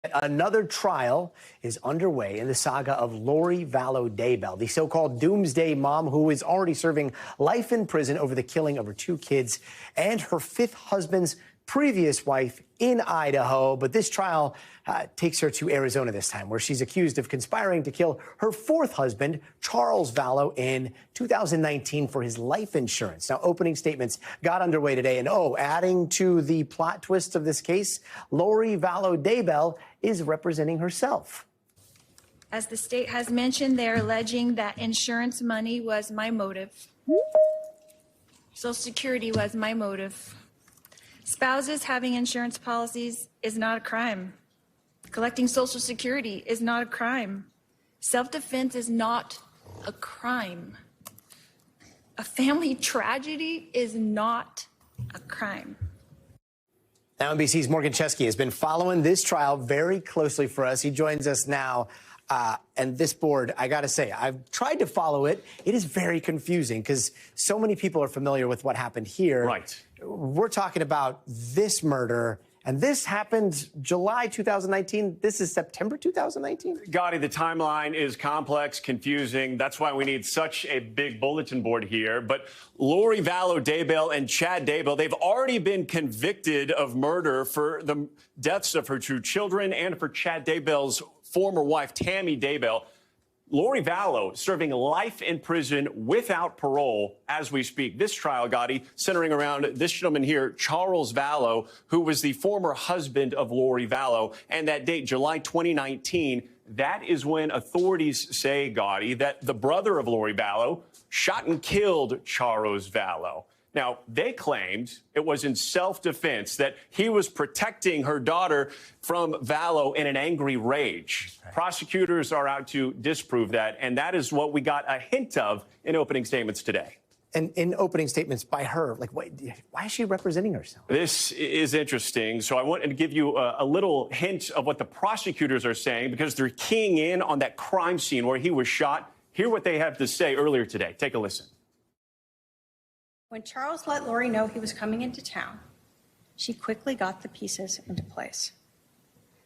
Another trial is underway in the saga of Lori Vallow Daybell, the so-called doomsday mom who is already serving life in prison over the killing of her 2 kids and her 5th husband's previous wife in Idaho. But this trial takes her to Arizona this time, where she's accused of conspiring to kill her 4th husband, Charles Vallow, in 2019 for his life insurance. Now, opening statements got underway today. And adding to the plot twist of this case, Lori Vallow Daybell is representing herself. As the state has mentioned, they're alleging that insurance money was my motive. Social Security was my motive. Spouses having insurance policies is not a crime. Collecting Social Security is not a crime. Self-defense is not a crime. A family tragedy is not a crime. Now, NBC's Morgan Chesky has been following this trial very closely for us. He joins us now. And this board, I got to say, I've tried to follow it. It is very confusing because so many people are familiar with what happened here. Right. We're talking about this murder, and this happened July 2019. This is September 2019. Gotti, the timeline is complex, confusing. That's why we need such a big bulletin board here. But Lori Vallow Daybell and Chad Daybell, they've already been convicted of murder for the deaths of her 2 children and for Chad Daybell's former wife, Tammy Daybell. Lori Vallow serving life in prison without parole as we speak. This trial, Gotti, centering around this gentleman here, Charles Vallow, who was the former husband of Lori Vallow. And that date, July 2019, that is when authorities say, Gotti, that the brother of Lori Vallow shot and killed Charles Vallow. Now, they claimed it was in self-defense, that he was protecting her daughter from Vallow in an angry rage. Okay. Prosecutors are out to disprove that, and that is what we got a hint of in opening statements today. And in opening statements by her, like, why is she representing herself? This is interesting. So I wanted to give you a little hint of what the prosecutors are saying, because they're keying in on that crime scene where he was shot. Hear what they have to say earlier today. Take a listen. When Charles let Lori know he was coming into town, she quickly got the pieces into place.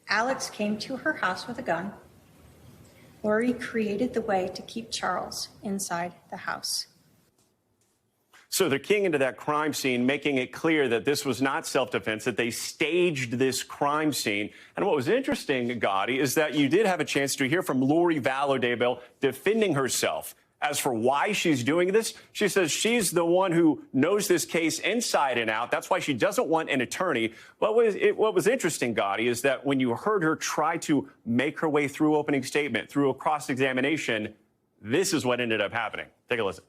Alex came to her house with a gun. Lori created the way to keep Charles inside the house. So they're keying into that crime scene, making it clear that this was not self-defense, that they staged this crime scene. And what was interesting, Gotti, is that you did have a chance to hear from Lori Vallow Daybell defending herself. As for why she's doing this, she says she's the one who knows this case inside and out. That's why she doesn't want an attorney. What was interesting, Gotti, is that when you heard her try to make her way through opening statement, through a cross-examination, this is what ended up happening. Take a listen.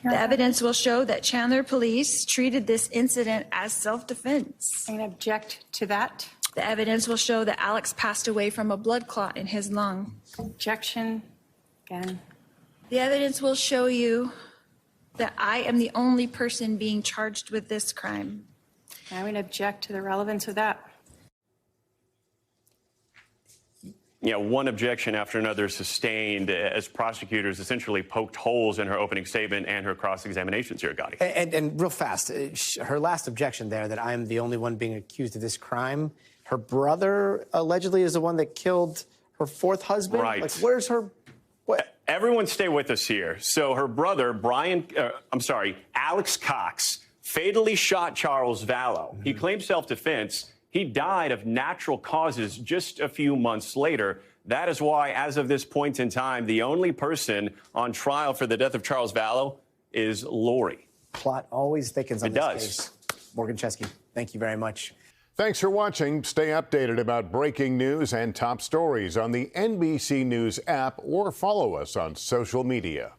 The evidence will show that Chandler police treated this incident as self-defense. I object to that. The evidence will show that Alex passed away from a blood clot in his lung. Objection again. The evidence will show you that I am the only person being charged with this crime. I would object to the relevance of that. Yeah, one objection after another sustained as prosecutors essentially poked holes in her opening statement and her cross-examinations here, Gotti. And real fast, her last objection there, that I'm the only one being accused of this crime. Her brother allegedly is the one that killed her 4th husband. Right. Like, where's her... What? Everyone stay with us here. So her brother, Alex Cox, fatally shot Charles Vallow. He claimed self-defense. He died of natural causes just a few months later. That is why, as of this point in time, the only person on trial for the death of Charles Vallow is Lori. Plot always thickens on it this does. case. Morgan Chesky, thank you very much. Thanks for watching. Stay updated about breaking news and top stories on the NBC News app or follow us on social media.